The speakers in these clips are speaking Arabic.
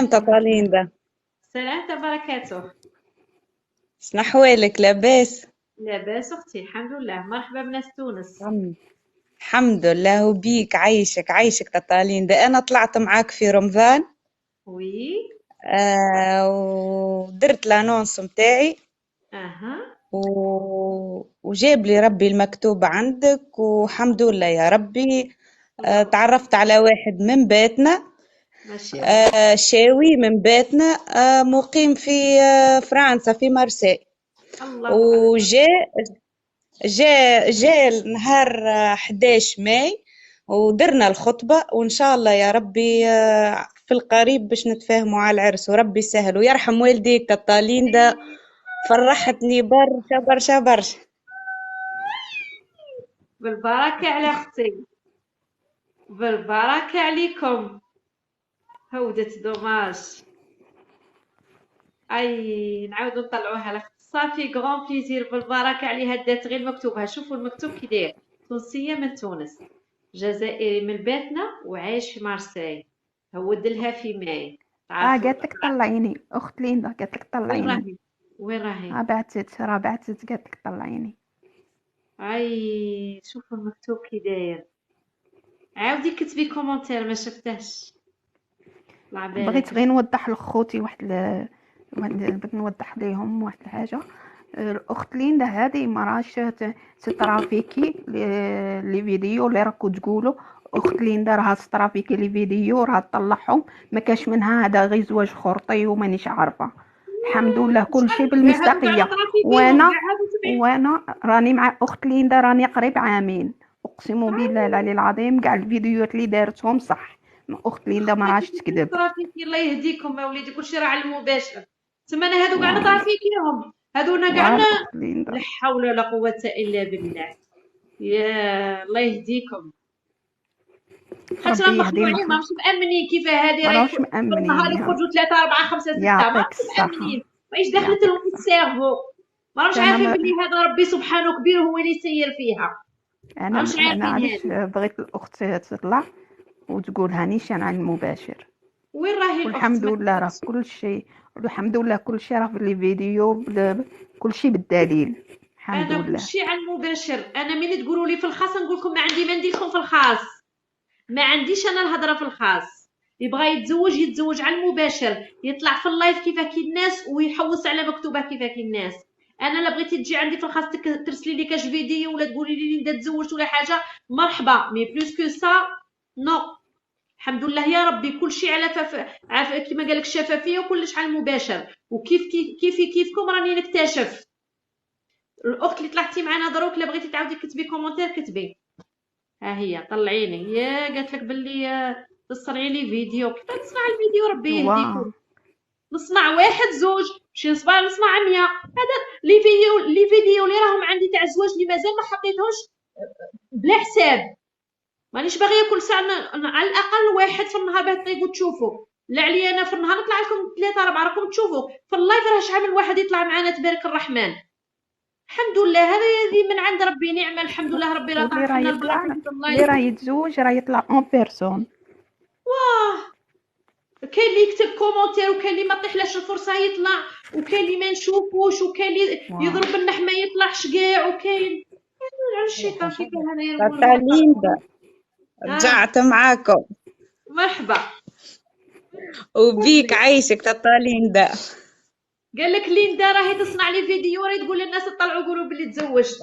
تطالين ده. سلام بركاته. شنو أحوالك، لاباس؟ لاباس اختي، الحمد لله. مرحبا بناس تونس. الحمد الحمد لله. وبيك عايشك تطالين ده. أنا طلعت معاك في رمضان. وي. ودرت لانونس متاعي اها. وجاب لي ربي المكتوب عندك، والحمد لله يا ربي. الله. تعرفت على واحد من بيتنا. ماشي الله. شاوي من بيتنا. مقيم في فرنسا في مارسي. الله اكبر. وجاء نهار 11 ماي، ودرنا الخطبة، وإن شاء الله يا ربي في القريب باش نتفاهموا على العرس، وربي يسهل ويرحم والديك الطالين ده. فرحتني برشا برشا برشا. بالبركة على اختي، بالبركة عليكم. هودة دوماج. اي نعاودو نطلعوها لك صافي. غون بليزير، بالبركة عليها. دات غير مكتوبها. شوفوا المكتوب كي داير. تونسية من تونس، جزائري من باتنا، وعايش في مارسيل. هود لها في ماي. تعرفوا. قالت لك طلعيني اخت ليندا، قالت لك وين طلعيني. راهي؟ وين راهي؟ راه بعثت قالت لك طلعيني. اي شوفوا المكتوب كي داير. عاودي كتبي كومونتير، ما شفتهش. طلع بغيت بالك. غير نوضح لخوتي بغيت نوضح ليهم واحد الحاجه. الاخت ليندا هذه ما راهش سترافيكي لي فيديو اللي راكو تقولوا. اخت ليندا راها سترافيكي لي فيديو، راها تطلعهم. ما كاش منها هذا غير زواج خرطي ومانيش عارفه. الحمد لله كل شيء كاع هادو كاع بالمصداقيه. نطرافي فيهم، وانا كاع هادو تبعي. وانا راني مع اخت ليندا، راني قريب عامين. اقسم بالله العلي العظيم كاع الفيديوهات اللي دارتهم صح. اخت ليندا ما راهش تكذب. نطرافيكي الله يهديكم يا وليدي، كلشي راه على المباشر. تما انا هادو كاع فوالا نطرافيكيهم. هادونا كاع الاخت ليندا. لا حول ولا قوة الا بالله. يا الله يهديكم. خاطر ربي راهم يهدي مخدوعين، ماهمش مأمنين. كيف هادي ما راهي راهوش في النهار مأمنين. يخرجوا 3 4 5 6، يعطيك ماهمش الصحة. مأمنين. ماهيش دخلت يعطيك لهم في الصحة. السيرفو. ما راهمش انا عارفين ما بلي هذا ربي سبحانه كبير وهو اللي يسير فيها. ما راهمش انا عارفين علاش هادو. بغيت الاخت تطلع وتقول هانيشان على المباشر. وين راهي الاخت؟ والحمد ما لله راه كتبتش. كل شيء. الحمد لله كل شيء راه في لي فيديو كل شيء بالدليل. الحمد انا لله. كلشي على المباشر. انا من تقولوا لي في الخاص نقول لكم ما عندي ما نديركم في الخاص. ما عنديش انا الهضره في الخاص. يبغى يتزوج يتزوج على المباشر، يطلع في اللايف كيف كي الناس ويحوس على مكتوبه كيف كي الناس. انا لا بغيتي تجي عندي في الخاص ترسلي لي كاش فيديو ولا تقولي لي انت تزوجت ولا حاجه، مرحبا. مي بلوس كو سا، نو. الحمد لله يا ربي كلشي على كيما قالك الشفافيه، وكلش على المباشر. وكيف كيفي كيفكم راني نكتشف. الاخت اللي طلعتي معنا دروك، لا بغيتي تعاودي كتبي كومونتير كتبي. ها هي طلعيني. يا قالت لك باللي تصنعي لي فيديو. كيف تصنع الفيديو؟ ربي واه يهديكم. نصنع واحد زوج، ماشي نصنع 100. هذا لي فيديو اللي راهم عندي تاع الزواج اللي مازال ما حطيتهمش بلا حساب. مانيش باغيه كل ساعه على الاقل واحد في النهار باه تطيبوا تشوفوا. لا عليا انا في النهار نطلع لكم 3 4 راكم تشوفوا في اللايف. راه شحال من واحد يطلع معنا تبارك الرحمن. الحمد لله هذا من عند ربي نعمه. الحمد لله ربي راه واللي طرح راه لنا يطلع، البلاصه في اللي اللايف. راه يتزوج راه يطلع اون بيرسون. واه. كاين اللي يكتب كومونتير، وكاين اللي ما طيحلاش الفرصه يطلع، وكاين اللي ما نشوفوش، وكاين اللي واه يضرب النح ما يطلعش كاع، وكاين على الشيطان كيف هذا والله. تطالين ده، اه. رجعت معاكم. مرحبا. وبيك قولي. عايشك تطالين ده. قال لك ليندا راهي تصنع لي فيديو، راهي تقول للناس طلعوا قولوا بلي تزوجت.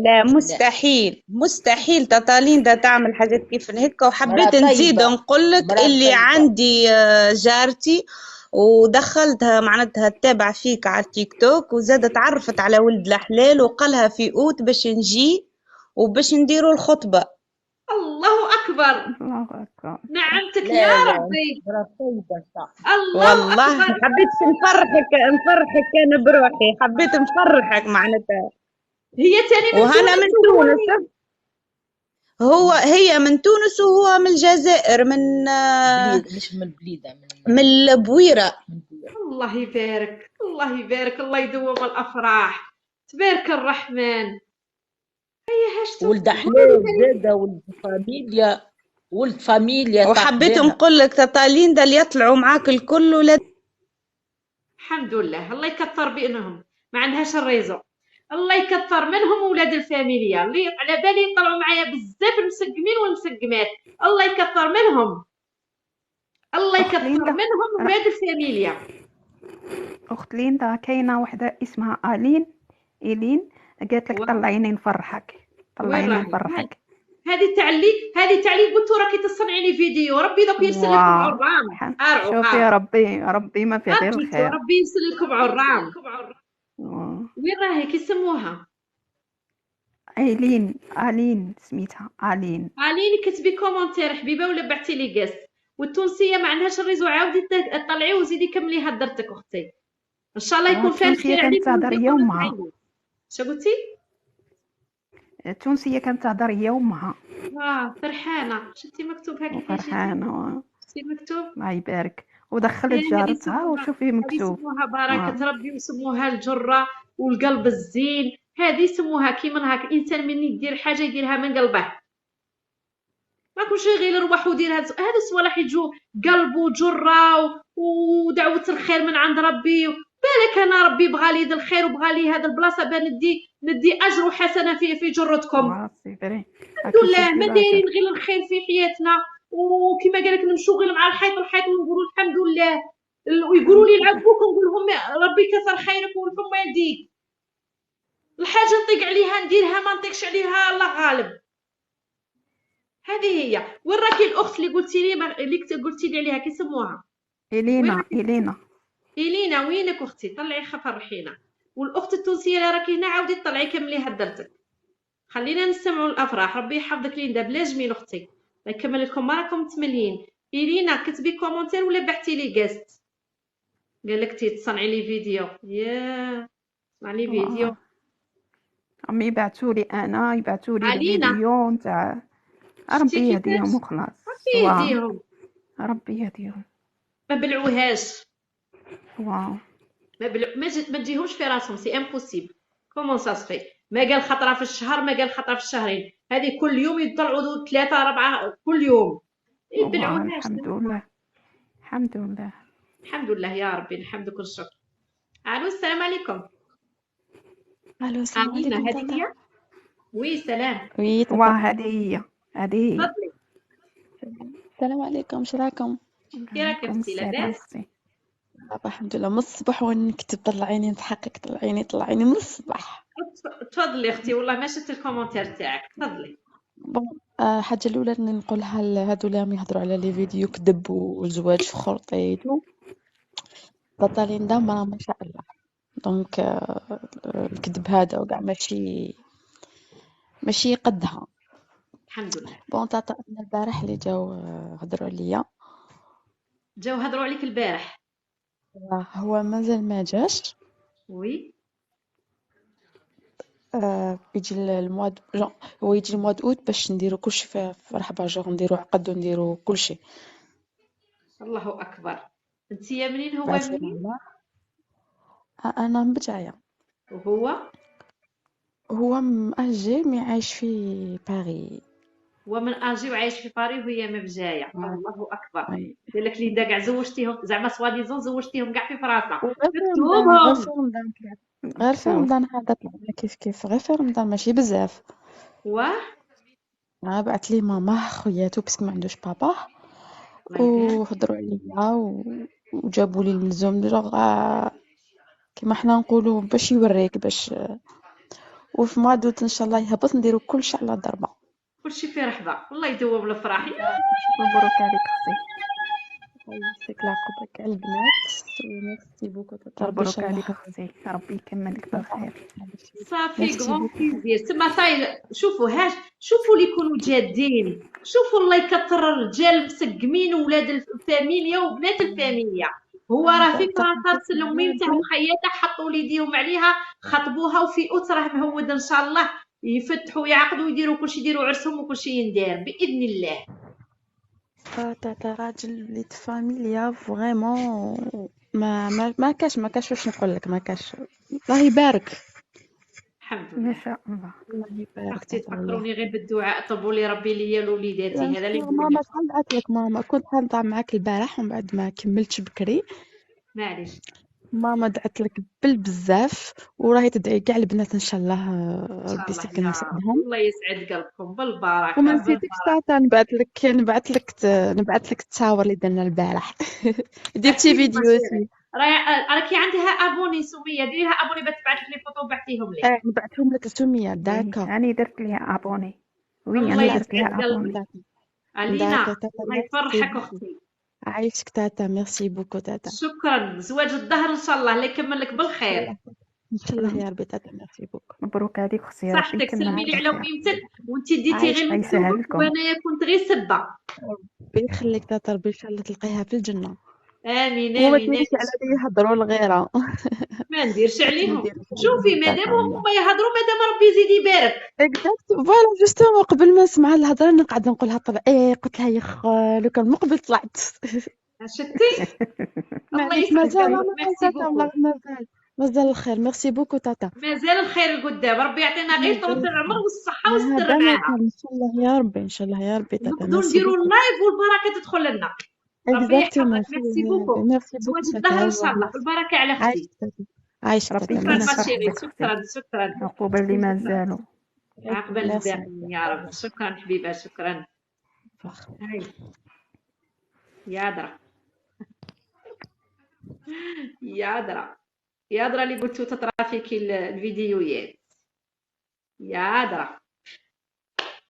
لا مستحيل مستحيل تطالين ده تعمل حاجات كيف هيك. مرأة وحبيت نزيد طيبة، نقول لك مرأة اللي طيبة. عندي جارتي، ودخلتها معناتها تتابع فيك على التيك توك، وزادت تعرفت على ولد الحلال، وقالها في اوت باش نجي وباش نديروا الخطبة. الله اكبر. الله اكبر. نعمتك يا لا لا، ربي. مرأة طيبة صح. الله والله اكبر. حبيت نفرحك انا بروحي، حبيت نفرحك معناتها. هي تاني من وهنا تونس من وهو تونس. هي من تونس وهو من الجزائر، بليد مش من البليدة، من البويرة. من بليدة. الله يبارك، الله يبارك، الله يدوم الافراح. تبارك الرحمن. هيا هاشتو. ولد قولوا لي حلال ثاني. زادة، ولد فاميليا. ولد فاميليا وحبيت تاع نقول لك تاتا ليندا اللي يطلعوا معاك الكل ولاد. الحمد لله، الله يكثر بينهم، ما عندهاش الريزو. الله يكثر منهم ولاد الفاميليا اللي على بالي يطلعوا معايا بزاف المسقمين والمسقمات. الله يكثر منهم، الله اخت يكثر ليندا منهم ولاد الفاميليا. اخت ليندا كاينه وحده اسمها إيلين قالت لك طلعيني نفرحك، وين طلعيني راهي؟ نفرحك. هذه تعلي قلت راكي تصنعي لي فيديو، ربي دوك يرسل لكم واو عرام. ارعوا شوفي يا ربي ما في غير كيتو، الخير. ربي يرسل لكم عرام. واو. وين راهي كيسموها؟ آلين سميتها آلين. عليني كتبي كومونتير حبيبه ولا بعتي لي كاس. والتونسيه ما عندهاش الريزو، عاودي طلعي وزيدي كملي هدرتك اختي، ان شاء الله يكون فيها التونسية الخير كانت عليك تهضر هي ونزيدو وامها. نطعمو. شا قلتي؟ التونسية كانت تهضر هي وامها فرحانه. شفتي مكتوب هكا كي جيتي؟ وفرحانة. شفتي مكتوب؟ الله يبارك. ودخلت هذه جارتها وشوفي هذه مكتوب. يسموها بركة ربي، ويسموها الجرة والقلب الزين. هذه يسموها كي من هاك الإنسان من يدير حاجة يديرها من قلبه، ما كلشي غير يروح ودير هاد الصوالح يجو قلب وجرة ودعوة الخير من عند ربي. بالك أنا ربي بغالي هذا الخير وبغالي هذا البلاصة باه ندي أجر وحسنة في جرتكم. سي فري. الحمد لله، ما دايرين غير الخير في حياتنا، وكما قالك نمشوا غير مع الحيط ونقولوا الحمد لله. ويقولوا لي العبوك ونقول لهم ربي كثر خيرك والفم يديك. الحاجه نطيق عليها نديرها، ما نطيقش عليها الله غالب. هذه هي. وين راكي الاخت اللي قلتي لي عليها كيسموها؟ إلينا وينك اختي؟ طلعي فرحينا. والاخت التونسيه اللي راكي هنا عاودي طلعي كملي هدرتك. خلينا نستمعوا الافراح. ربي يحفظك ليندا بلا جميل اختي، الله يكمل لكم، ما راكم متملين. إلينا كتبي كومونتير ولا بعتي لي كاست؟ قالك تصنعي لي فيديو. صنع لي فيديو. عمي يبعثوا لي انا، يبعثوا لي علينا. الفيديو نتاع ربي يهديهم وخلاص. ربي يهديهم، ربي يهديهم. ما بلعوهاش. واو. ما تجيهمش في راسهم، سي امبوسيبل. كومون سا سفي؟ ما قال خطره في الشهر، ما قال خطره في الشهرين، هذه كل يوم يطلعوا 3 4 كل يوم. يبلعوهاش. الحمد لله الحمد لله الحمد لله يا ربي، نحمدك والشكر. الو السلام عليكم. الو السلام عليكم هذه تاتا. هي؟ وي سلام. وي تاتا. وهذه هي تفضلي. السلام عليكم، شراكم؟ كي راك اختي؟ لاباس؟ بابا الحمد لله. من الصبح ونكتب طلعيني نضحكك، طلعيني من الصبح. تفضلي اختي، والله ما شفت الكومنتير تاعك. تفضلي. بون حاجه الاولى اللي نقولها لهادو اللي راهم يهضروا على لي فيديو كذب والزواج في خرطيتو، تاتا ليندا مرا ما شاء الله. دونك الكذب هذا وكاع ماشي قدها. الحمد لله. بون تاتا أنا البارح اللي جاو هضروا عليا، جاو هضروا عليك البارح؟ هو مازال ما جاش. وي. يجي المواد هو يجي المواد اوت باش نديرو كلشي في فرح باجور، نديرو عقد ونديرو كلشي. الله اكبر. انتيا منين هو منين؟ انا من بجايه. وهو من الجي مي عايش في باريس. هو من الجي وعايش في باريس وهي من بجايه. الله اكبر. قال لك ليندا كاع زوجتيهم زعما سواديزون زوجتيهم كاع في فرنسا. غير في رمضان هذا طلعنا كيف غير في رمضان ماشي بزاف. واه بعث لي ماما خوياتو بس ما عندوش بابا، وهضروا عليا وجابوا لي الملزوم كما حنا نقولوا باش يوريك باش. وفي مادوت ان شاء الله يهبط نديرو كلشي على ضربه، كلشي في رحبه. والله يدوم الافراح. مبروك عليك اختي. يعطيك العقبه البنات وميرسي بوكو تاتا. مبروك عليك اختي، ربي يكملك بالخير. صافي غون بليزير. تما صاي شوفوا اللي يكونوا جادين. شوفوا الله يكثر الرجال مسقمين وولاد الفاميليا وبنات الفاميليا. هو راه في فرنسا رسل ميمته وخياته حطوا ليديهم عليها خطبوها، وفي اوت راه مهود ان شاء الله يفتحوا ويعقدوا ويديروا كلشي، يديروا عرسهم وكلشي يندار باذن الله. تاتا راجل وليد فاميليا فريمون ما كاش واش نقول لك، ما كاش. الله يبارك. الحمد ما لله. شاء الله. الله يبارك اختي تاتا الله تفكروني غير بالدعاء، طلبوا لي ربي ليا لوليداتي، يخليك. هذا اللي نقول ماما لك. شحال بعثت لك ماما، كنت حنطلع معاك البارح ومن بعد ما كملتش بكري. معليش. ماما دعت لك بزاف وراهي تدعي كاع البنات ان شاء الله ان شاء ربي الله يسكن يا رب، يسعدهم. الله يسعد قلبكم بالبركه وما نسيتكش بالبركه. تاتا، نبعث لك التصاور اللي درنا البارح درتي اكيد فيديو ماشي. اسمي. راكي عندها ابوني سميه، ديري لها ابوني باش تبعث لي فوطو وبعثيهم لي. نبعثهم لك سمية داكا. أنا درت ليها أبوني. وي الله أنا درت يسعد ليها أبوني. قلبك داكا علينا، تاتا الله ميرسي يفرحك بوكو. اختي. عايشك تاتا، ميرسي بوكو تاتا. شكرا، زواج الدهر ان شاء الله، الله يكمل لك ان شاء بالخير. الله ان شاء الله يا ربي تاتا، ميرسي بوكو. مبروك عليك أختي، ربي صحتك، يكمل سلمي لك لي على بالخير. وليمتك، وانت ديتي عايش غير يسهل المكتوب لكم. وانايا كنت غير سبه. ربي يخليك تاتا، ربي ان شاء الله تلقيها في الجنة. امين وما امين ديريش امين. على لي يهضروا الغيرة ما نديرش ما عليهم. ديريش شوفي عليهم مادام تاتا والله. هما يهضروا، مادام ربي يزيد يبارك. اكزاكت فوالا جوستومون قبل ما نسمع الهضره نقعد نقولها طلع قلت لها يا لو كان من قبل طلعت شتي. الله معليش يسعد مازال قلبك، انا ميرسي تاتا بوكو. والله مازال الخير. ميرسي بوكو تاتا. مازال الخير قدام، ربي يعطينا غير طول مازال العمر الخير. والصحه والستر هذا ما معاها، كان ان شاء الله يا ربي، ان شاء الله يا ربي تاتا. ونقدروا ميرسي نديروا بوكو. اللايف والبركه تدخل لنا. ربي اكزاكتومون يحفظك، ان شاء ميرسي الله يا ربي. بوكو. ميرسي بوكو زواج تاتا الدهر ان والله شاء الله، ميرسي. بالبركه على عايش اختي. تاتا، عايش ربي تاتا. شكرا يكمل ميرسي. ما فرحتك شيري، أختي، شكرا شكرا. عقوبة اللي مازالوا. عقبال ميرسي الباقيين يا رب. شكرا حبيبه، شكرا. هاي يا درا، يا درا اللي قلتو تطرا فيكي الفيديوهات، يا درا.